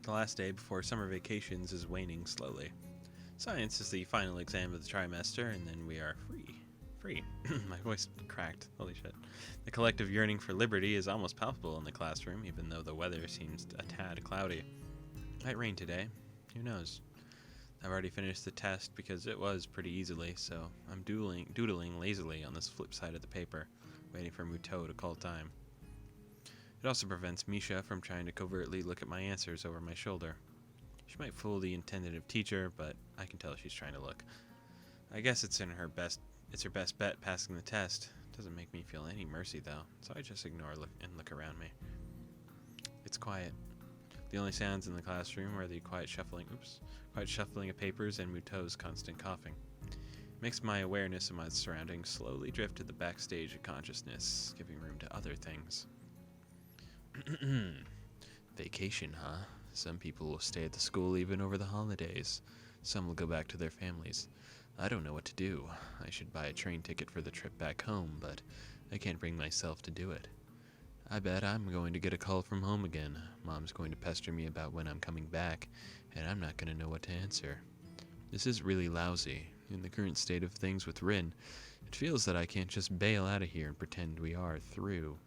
The last day before summer vacations is waning slowly. Science is the final exam of the trimester, and then we are free. Free. My voice cracked. Holy shit. The collective yearning for liberty is almost palpable in the classroom, even though the weather seems a tad cloudy. Might rain today. Who knows? I've already finished the test because it was pretty easily, so I'm doodling lazily on this flip side of the paper, waiting for Muto to call time. It also prevents Misha from trying to covertly look at my answers over my shoulder. She might fool the intended teacher, but I can tell she's trying to look. I guess it's her best bet passing the test. Doesn't make me feel any mercy though, so I just ignore and look around me. It's quiet. The only sounds in the classroom are the quiet shuffling of papers and Muto's constant coughing. It makes my awareness of my surroundings slowly drift to the backstage of consciousness, giving room to other things. Vacation, huh? Some people will stay at the school even over the holidays. Some will go back to their families. I don't know what to do. I should buy a train ticket for the trip back home, but I can't bring myself to do it. I bet I'm going to get a call from home again. Mom's going to pester me about when I'm coming back, and I'm not going to know what to answer. This is really lousy. In the current state of things with Rin, it feels that I can't just bail out of here and pretend we are through.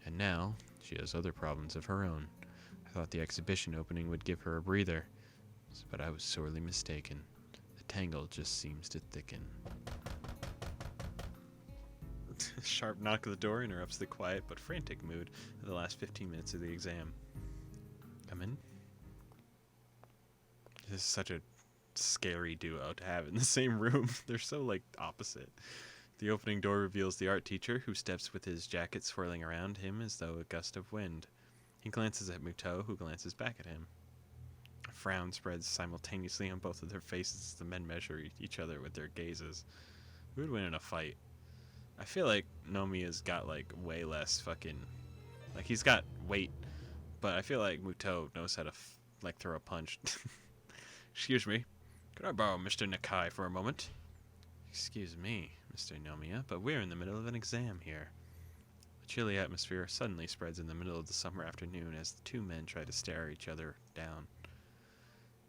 And now, she has other problems of her own. I thought the exhibition opening would give her a breather, but I was sorely mistaken. The tangle just seems to thicken. Sharp knock at the door interrupts the quiet but frantic mood of the last 15 minutes of the exam. Come in. This is such a scary duo to have in the same room. They're so, opposite. The opening door reveals the art teacher, who steps with his jacket swirling around him as though a gust of wind. He glances at Muto, who glances back at him. A frown spreads simultaneously on both of their faces as the men measure each other with their gazes. Who would win in a fight? I feel like Nomiya's got, way less fucking... he's got weight, but I feel like Muto knows how to, throw a punch. Excuse me. Could I borrow Mr. Nakai for a moment? Excuse me, Mr. Nomiya, but we're in the middle of an exam here. The chilly atmosphere suddenly spreads in the middle of the summer afternoon as the two men try to stare each other down.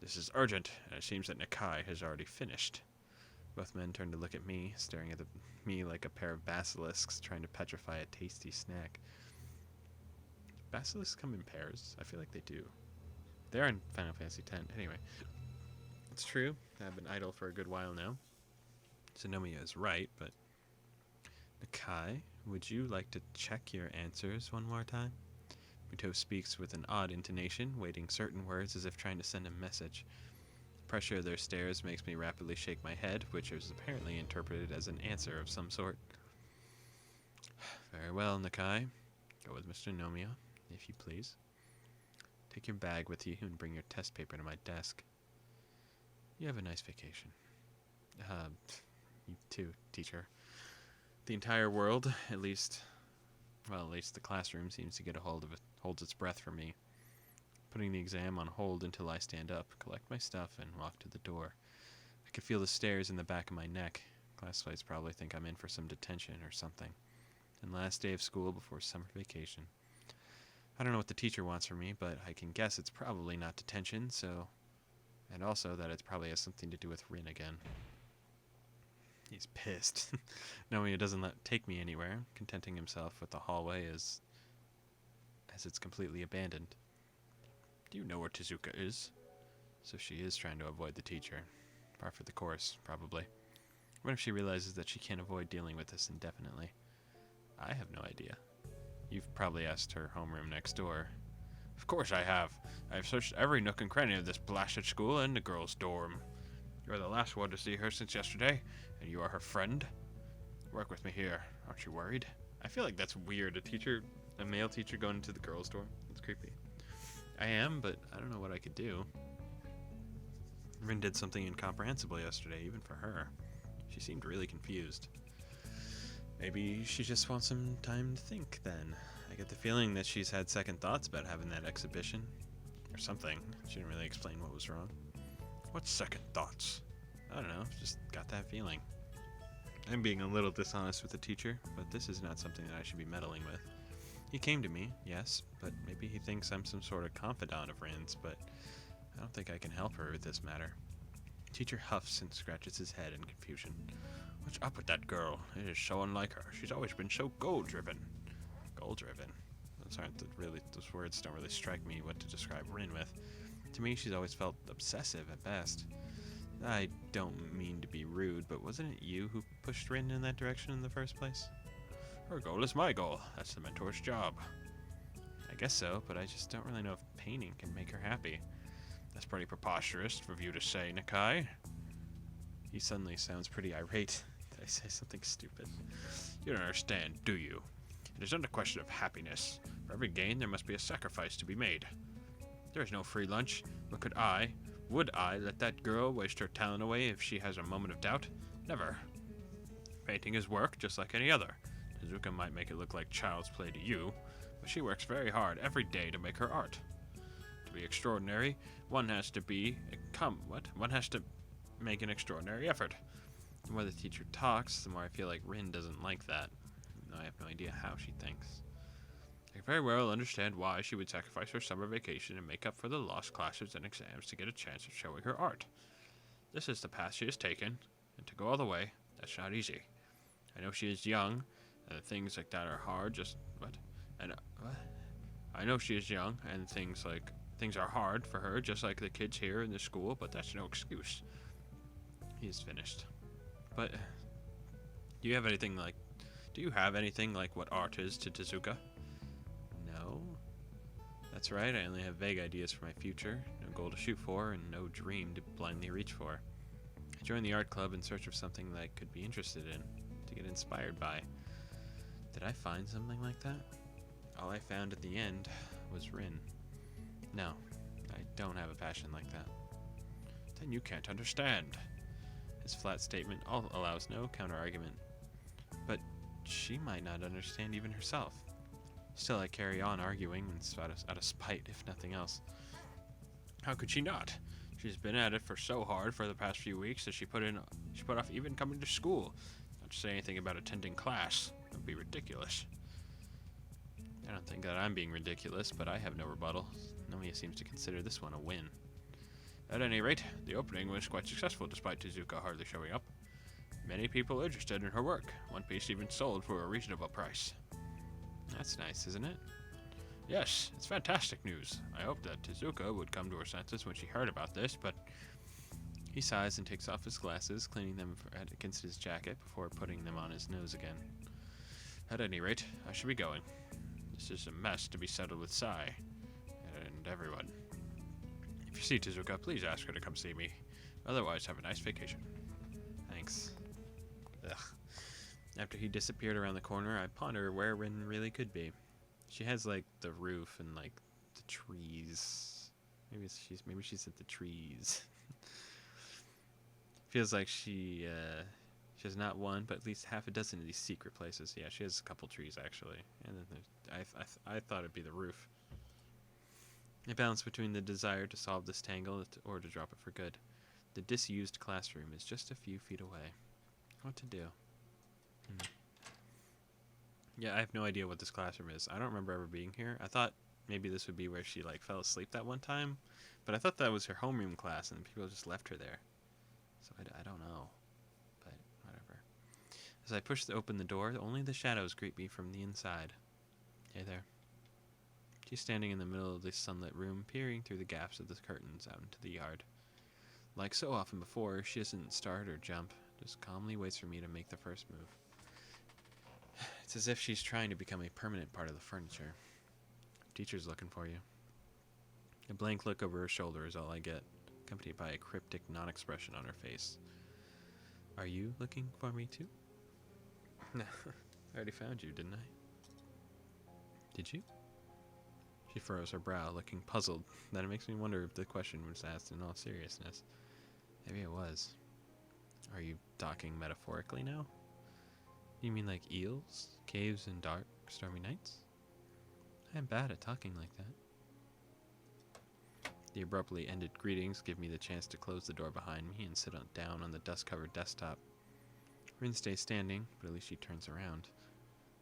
This is urgent, and it seems that Nakai has already finished. Both men turn to look at me, staring at me like a pair of basilisks trying to petrify a tasty snack. Basilisks come in pairs? I feel like they do. They're in Final Fantasy X. Anyway, it's true. I've been idle for a good while now. Nomiya is right, but... Nakai, would you like to check your answers one more time? Muto speaks with an odd intonation, weighting certain words as if trying to send a message. The pressure of their stares makes me rapidly shake my head, which is apparently interpreted as an answer of some sort. Very well, Nakai. Go with Mr. Nomiya, if you please. Take your bag with you and bring your test paper to my desk. You have a nice vacation. You too, teacher. The entire world, at least the classroom, seems to get a hold of it, holds its breath for me. Putting the exam on hold until I stand up, collect my stuff, and walk to the door. I could feel the stares in the back of my neck. Classmates probably think I'm in for some detention or something. And last day of school before summer vacation. I don't know what the teacher wants from me, but I can guess it's probably not detention, so... And also that it probably has something to do with Rin again. He's pissed. Nomiya doesn't take me anywhere, contenting himself with the hallway as it's completely abandoned. Do you know where Tezuka is? So she is trying to avoid the teacher. Par for the course, probably. What if she realizes that she can't avoid dealing with this indefinitely? I have no idea. You've probably asked her homeroom next door. Of course I have. I have searched every nook and cranny of this blasted school and the girls' dorm. You're the last one to see her since yesterday, and you are her friend. Work with me here. Aren't you worried? I feel like that's weird. A male teacher going into the girls' dorm. That's creepy. I am, but I don't know what I could do. Rin did something incomprehensible yesterday, even for her. She seemed really confused. Maybe she just wants some time to think, then. I get the feeling that she's had second thoughts about having that exhibition. Or something. She didn't really explain what was wrong. What second thoughts? I don't know, just got that feeling. I'm being a little dishonest with the teacher, but this is not something that I should be meddling with. He came to me, yes, but maybe he thinks I'm some sort of confidant of Rin's, but I don't think I can help her with this matter. Teacher huffs and scratches his head in confusion. What's up with that girl? It is so unlike her. She's always been so goal-driven. Goal-driven? Those words don't really strike me what to describe Rin with. To me, she's always felt obsessive at best. I don't mean to be rude, but wasn't it you who pushed Rin in that direction in the first place? Her goal is my goal. That's the mentor's job. I guess so, but I just don't really know if painting can make her happy. That's pretty preposterous for you to say, Nakai. He suddenly sounds pretty irate. Did I say something stupid? You don't understand, do you? It is not a question of happiness. For every gain, there must be a sacrifice to be made. There is no free lunch, but would I let that girl waste her talent away if she has a moment of doubt? Never. Painting is work, just like any other. Tezuka might make it look like child's play to you, but she works very hard every day to make her art. To be extraordinary, one has to make an extraordinary effort. The more the teacher talks, the more I feel like Rin doesn't like that. I have no idea how she thinks. I very well understand why she would sacrifice her summer vacation and make up for the lost classes and exams to get a chance of showing her art. This is the path she has taken, and to go all the way, that's not easy. I know she is young, and things like that are hard, I know she is young, and things are hard for her, just like the kids here in the school, but that's no excuse. He is finished. But, do you have anything like what art is to Tezuka? No. That's right, I only have vague ideas for my future, no goal to shoot for, and no dream to blindly reach for. I joined the art club in search of something that I could be interested in, to get inspired by. Did I find something like that? All I found at the end was Rin. No, I don't have a passion like that. Then you can't understand. His flat statement allows no counter-argument. But she might not understand even herself. Still, I carry on arguing out of spite, if nothing else. How could she not? She's been at it for so hard for the past few weeks that she put off even coming to school. Not to say anything about attending class. That would be ridiculous. I don't think that I'm being ridiculous, but I have no rebuttal. Nomiya seems to consider this one a win. At any rate, the opening was quite successful despite Tezuka hardly showing up. Many people interested in her work. One piece even sold for a reasonable price. That's nice, isn't it? Yes, it's fantastic news. I hoped that Tezuka would come to her senses when she heard about this, but... He sighs and takes off his glasses, cleaning them against his jacket before putting them on his nose again. At any rate, I should be going. This is a mess to be settled with Sai, and everyone. If you see Tezuka, please ask her to come see me. Otherwise, have a nice vacation. Thanks. Ugh. After he disappeared around the corner, I ponder where Rin really could be. She has, like, the roof and, like, the trees. Maybe she's at the trees. Feels like she has not one, but at least half a dozen of these secret places. Yeah, she has a couple trees, actually. And then I thought it'd be the roof. I balance between the desire to solve this tangle or to drop it for good. The disused classroom is just a few feet away. What to do? Yeah, I have no idea what this classroom is. I don't remember ever being here. I thought maybe this would be where she, like, fell asleep that one time. But I thought that was her homeroom class, and people just left her there. So I don't know. But whatever. As I push open the door, only the shadows greet me from the inside. Hey there. She's standing in the middle of the sunlit room, peering through the gaps of the curtains out into the yard. Like so often before, she doesn't start or jump, just calmly waits for me to make the first move. It's as if she's trying to become a permanent part of the furniture. Teacher's looking for you. A blank look over her shoulder is all I get, accompanied by a cryptic non-expression on her face. Are you looking for me too? No, I already found you, didn't I? Did you? She furrows her brow, looking puzzled. Then it makes me wonder if the question was asked in all seriousness. Maybe it was. Are you talking metaphorically now? You mean like eels, caves, and dark, stormy nights? I am bad at talking like that. The abruptly ended greetings give me the chance to close the door behind me and sit down on the dust-covered desktop. Rin stays standing, but at least she turns around.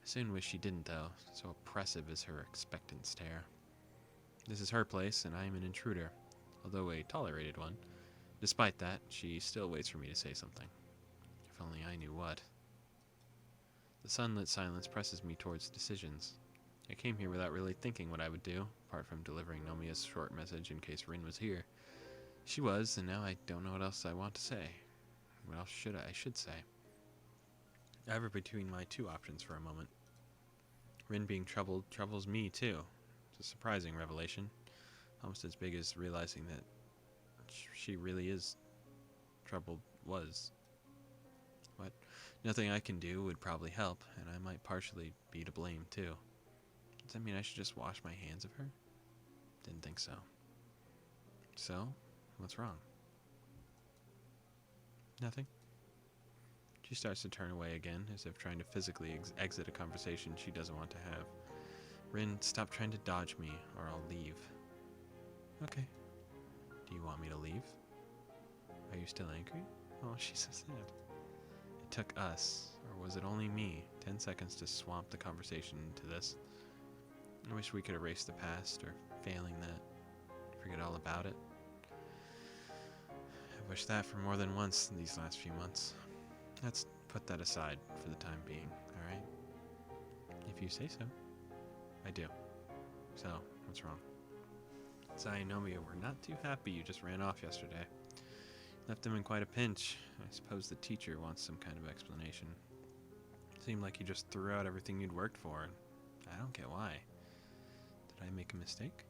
I soon wish she didn't, though. So oppressive is her expectant stare. This is her place, and I am an intruder, although a tolerated one. Despite that, she still waits for me to say something. If only I knew what. The sunlit silence presses me towards decisions. I came here without really thinking what I would do, apart from delivering Nomiya's short message in case Rin was here. She was, and now I don't know what else I want to say. What else I should say? I hover between my two options for a moment. Rin being troubled troubles me too. It's a surprising revelation, almost as big as realizing that she really is troubled was. What? Nothing I can do would probably help, and I might partially be to blame too. Does that mean I should just wash my hands of her? Didn't think so. So, what's wrong? Nothing. She starts to turn away again, as if trying to physically exit a conversation she doesn't want to have. Rin, stop trying to dodge me, or I'll leave. Okay. Do you want me to leave? Are you still angry? Oh, she's so sad. It took us, or was it only me, 10 seconds to swamp the conversation into this. I wish we could erase the past, or failing that, forget all about it. I wish that for more than once in these last few months. Let's put that aside for the time being, alright? If you say so. I do. So, what's wrong? Sai and Nomiya were not too happy you just ran off yesterday. Left them in quite a pinch. I suppose the teacher wants some kind of explanation. Seemed like you just threw out everything you'd worked for, and I don't get why. Did I make a mistake?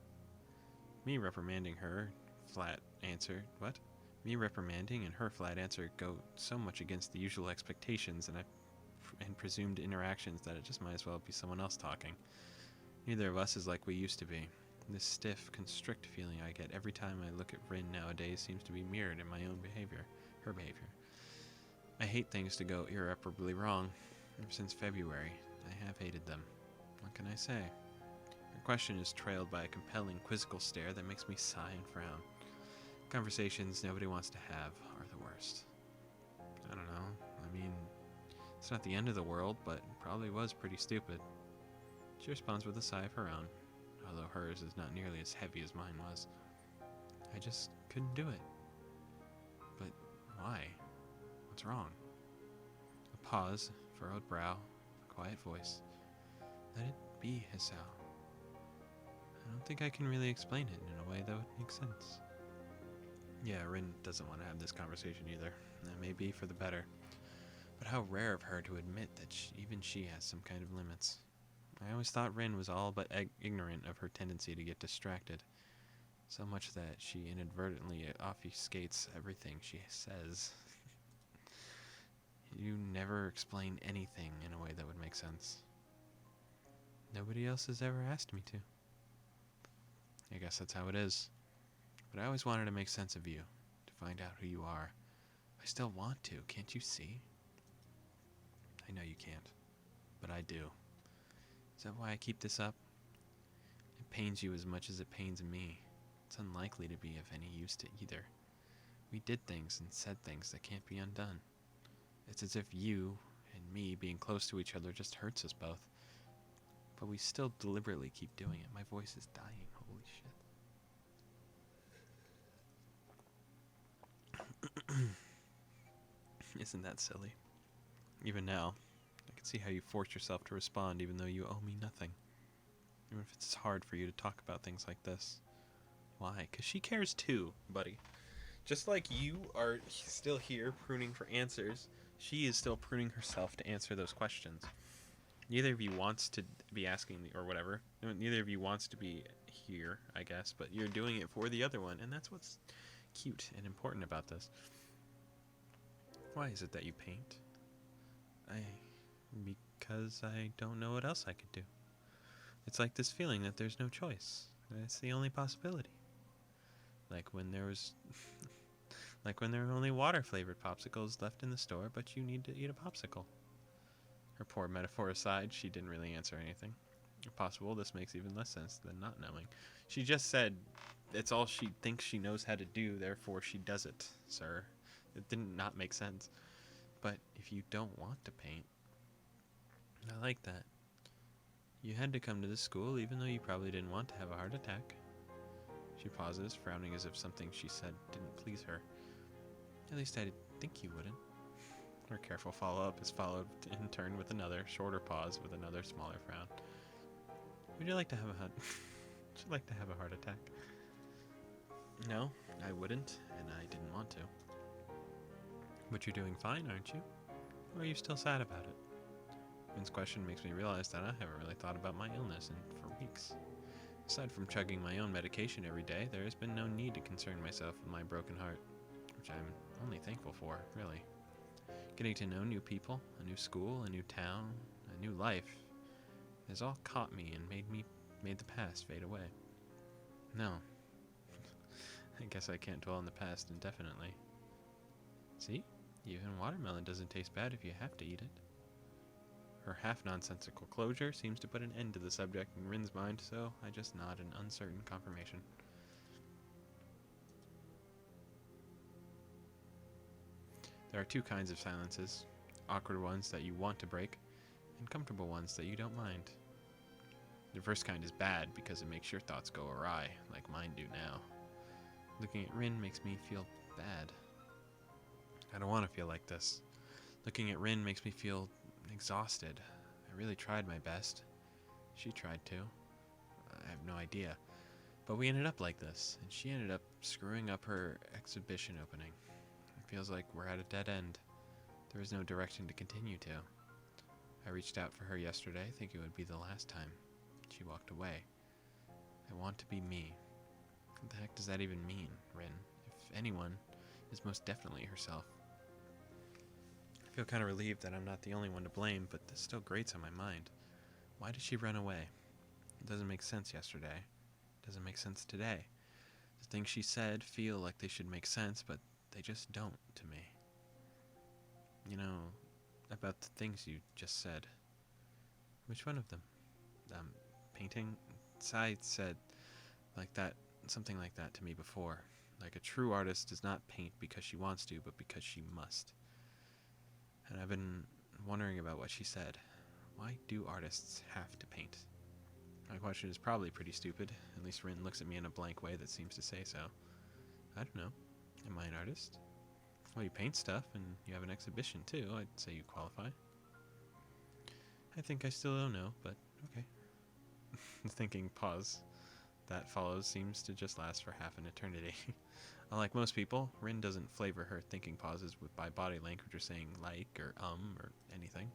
Me reprimanding her, flat answer, what? Me reprimanding and her flat answer go so much against the usual expectations and presumed interactions that it just might as well be someone else talking. Neither of us is like we used to be. This stiff, constrict feeling I get every time I look at Rin nowadays seems to be mirrored in my own behavior, her behavior. I hate things to go irreparably wrong. Ever since February, I have hated them. What can I say? Her question is trailed by a compelling, quizzical stare that makes me sigh and frown. Conversations nobody wants to have are the worst. I don't know. I mean, it's not the end of the world, but it probably was pretty stupid. She responds with a sigh of her own, although hers is not nearly as heavy as mine was. I just couldn't do it. But why? What's wrong? A pause, furrowed brow, a quiet voice. Let it be, Hisao. I don't think I can really explain it in a way that would make sense. Yeah, Rin doesn't want to have this conversation either. That may be for the better. But how rare of her to admit that even she has some kind of limits. I always thought Rin was all but ignorant of her tendency to get distracted. So much that she inadvertently obfuscates everything she says. You never explain anything in a way that would make sense. Nobody else has ever asked me to. I guess that's how it is. But I always wanted to make sense of you, to find out who you are. I still want to, can't you see? I know you can't, but I do. Is that why I keep this up? It pains you as much as it pains me. It's unlikely to be of any use to either. We did things and said things that can't be undone. It's as if you and me being close to each other just hurts us both. But we still deliberately keep doing it. My voice is dying, holy shit. Isn't that silly? Even now, I can see how you force yourself to respond even though you owe me nothing. Even if it's hard for you to talk about things like this. Why? Because she cares too, buddy. Just like you are still here pruning for answers, she is still pruning herself to answer those questions. Neither of you wants to be asking, or whatever. Neither of you wants to be here, I guess, but you're doing it for the other one, and that's what's cute and important about this. Why is it that you paint? Because I don't know what else I could do. It's like this feeling that there's no choice. It's the only possibility. Like when there were only water-flavored popsicles left in the store, but you need to eat a popsicle. Her poor metaphor aside, she didn't really answer anything. If possible, this makes even less sense than not knowing. She just said, it's all she thinks she knows how to do, therefore she does it, sir. It didn't not make sense. But if you don't want to paint, I like that. You had to come to this school even though you probably didn't want to have a heart attack. She pauses, frowning as if something she said didn't please her. At least I didn't think you wouldn't. Her careful follow-up is followed in turn with another, shorter pause with another smaller frown. Would you like to have a Would you like to have a heart attack? No, I wouldn't, and I didn't want to. But you're doing fine, aren't you? Or are you still sad about it? Rin's question makes me realize that I haven't really thought about my illness for weeks. Aside from chugging my own medication every day, there has been no need to concern myself with my broken heart, which I'm only thankful for, really. Getting to know new people, a new school, a new town, a new life has all caught me and made the past fade away. No. I guess I can't dwell on the past indefinitely. See? Even watermelon doesn't taste bad if you have to eat it. Her half-nonsensical closure seems to put an end to the subject in Rin's mind, so I just nod in uncertain confirmation. There are two kinds of silences, awkward ones that you want to break, and comfortable ones that you don't mind. The first kind is bad because it makes your thoughts go awry, like mine do now. Looking at Rin makes me feel bad. I don't want to feel like this. Looking at Rin makes me feel exhausted. I really tried my best. She tried to. I have no idea. But we ended up like this, and she ended up screwing up her exhibition opening. It feels like we're at a dead end. There is no direction to continue to. I reached out for her yesterday, thinking it would be the last time. She walked away. I want to be me. What the heck does that even mean, Rin? If anyone, is most definitely herself. I feel kind of relieved that I'm not the only one to blame, but this still grates on my mind. Why did she run away? It doesn't make sense yesterday. It doesn't make sense today. The things she said feel like they should make sense, but they just don't to me. You know, about the things you just said. Which one of them? Painting? Sai said something like that to me before. Like a true artist does not paint because she wants to, but because she must. And I've been wondering about what she said. Why do artists have to paint? My question is probably pretty stupid. At least Rin looks at me in a blank way that seems to say so. I don't know. Am I an artist? Well, you paint stuff, and you have an exhibition too. I'd say you qualify. I think I still don't know, but okay. The thinking pause that follows seems to just last for half an eternity. Unlike most people, Rin doesn't flavor her thinking pauses by body language or saying like or anything.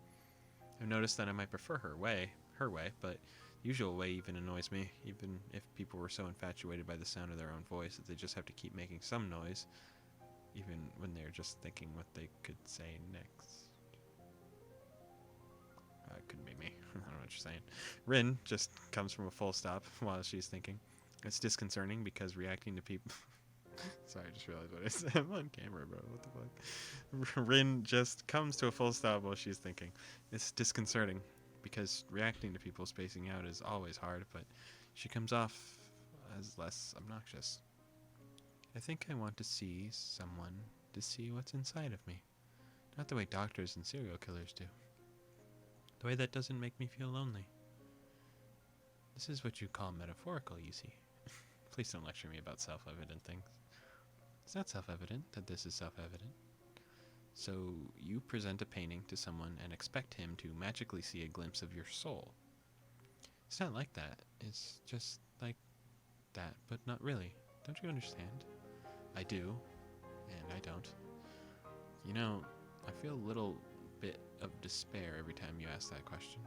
I've noticed that I might prefer her way, but the usual way even annoys me, even if people were so infatuated by the sound of their own voice that they just have to keep making some noise, even when they're just thinking what they could say next. It couldn't be me. I don't know what you're saying. Rin just comes from a full stop while she's thinking. It's disconcerting because reacting to people... Sorry, I just realized what I said. I'm on camera, bro. What the fuck? Rin just comes to a full stop while she's thinking. It's disconcerting because reacting to people spacing out is always hard, but she comes off as less obnoxious. I think I want to see someone to see what's inside of me. Not the way doctors and serial killers do. The way that doesn't make me feel lonely. This is what you call metaphorical, you see. Please don't lecture me about self-evident things. It's not self-evident that this is self-evident. So you present a painting to someone and expect him to magically see a glimpse of your soul. It's not like that. It's just like that, but not really. Don't you understand? I do, and I don't. You know, I feel a little bit of despair every time you ask that question.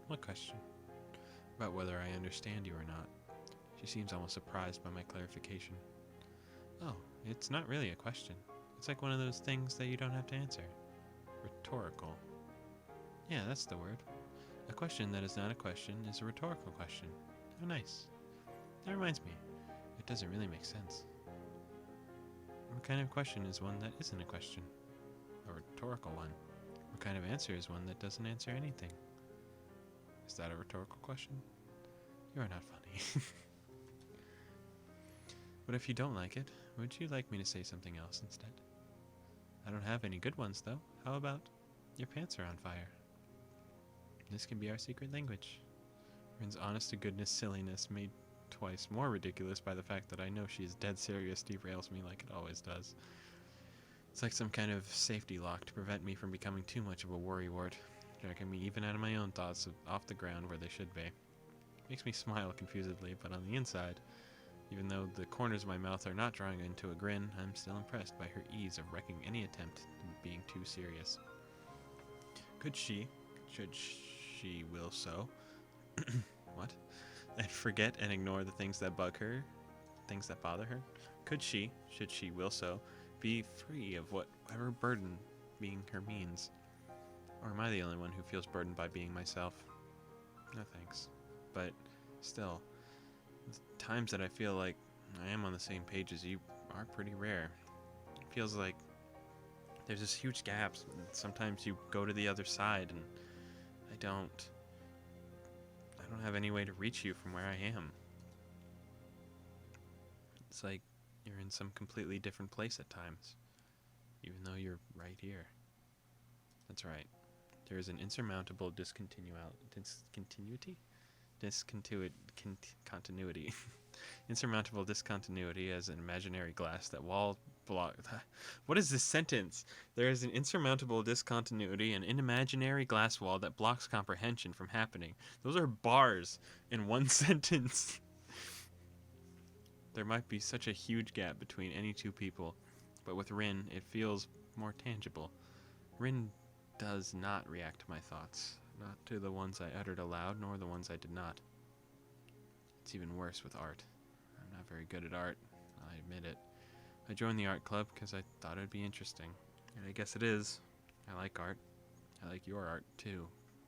What question? About whether I understand you or not. She seems almost surprised by my clarification. Oh, it's not really a question. It's like one of those things that you don't have to answer. Rhetorical. Yeah, that's the word. A question that is not a question is a rhetorical question. How nice. That reminds me, it doesn't really make sense. What kind of question is one that isn't a question? A rhetorical one. What kind of answer is one that doesn't answer anything? Is that a rhetorical question? You're not funny. But if you don't like it, would you like me to say something else instead? I don't have any good ones, though. How about, your pants are on fire? This can be our secret language. Rin's honest-to-goodness silliness made twice more ridiculous by the fact that I know she's dead serious derails me like it always does. It's like some kind of safety lock to prevent me from becoming too much of a worrywart, dragging me even out of my own thoughts off the ground where they should be. Makes me smile confusedly, but on the inside, even though the corners of my mouth are not drawing into a grin, I'm still impressed by her ease of wrecking any attempt at being too serious. Could she, should she will so, what? And forget and ignore the things that bug her, things that bother her? Could she, should she will so, be free of whatever burden being her means? Or am I the only one who feels burdened by being myself? No thanks. But still, the times that I feel like I am on the same page as you are pretty rare. It feels like there's this huge gap. Sometimes you go to the other side and I don't have any way to reach you from where I am. It's like you're in some completely different place at times, even though you're right here. That's right. There is an insurmountable continuity. Insurmountable discontinuity as an imaginary glass that wall block. What is this sentence? There is an insurmountable discontinuity, an imaginary glass wall that blocks comprehension from happening. Those are bars in one sentence. There might be such a huge gap between any two people, but with Rin, it feels more tangible. Rin does not react to my thoughts, not to the ones I uttered aloud, nor the ones I did not. It's even worse with art. I'm not very good at art, I admit it. I joined the art club because I thought it would be interesting, and I guess it is. I like art. I like your art, too,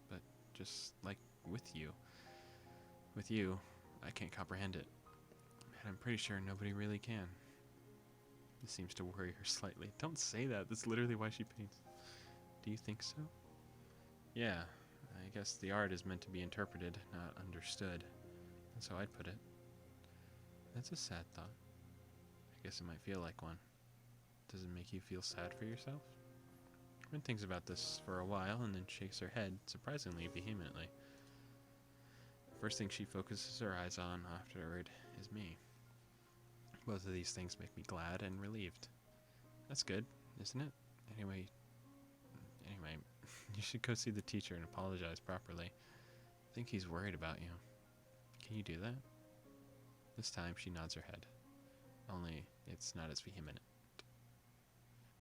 but just like with you, I can't comprehend it. And I'm pretty sure nobody really can. This seems to worry her slightly. Don't say that. That's literally why she paints. Do you think so? Yeah, I guess the art is meant to be interpreted, not understood. That's how I'd put it. That's a sad thought. I guess it might feel like one. Does it make you feel sad for yourself? Rin thinks about this for a while and then shakes her head, surprisingly vehemently. First thing she focuses her eyes on afterward is me. Both of these things make me glad and relieved. That's good, isn't it? Anyway, you should go see the teacher and apologize properly. I think he's worried about you. Can you do that? This time she nods her head. Only it's not as vehement.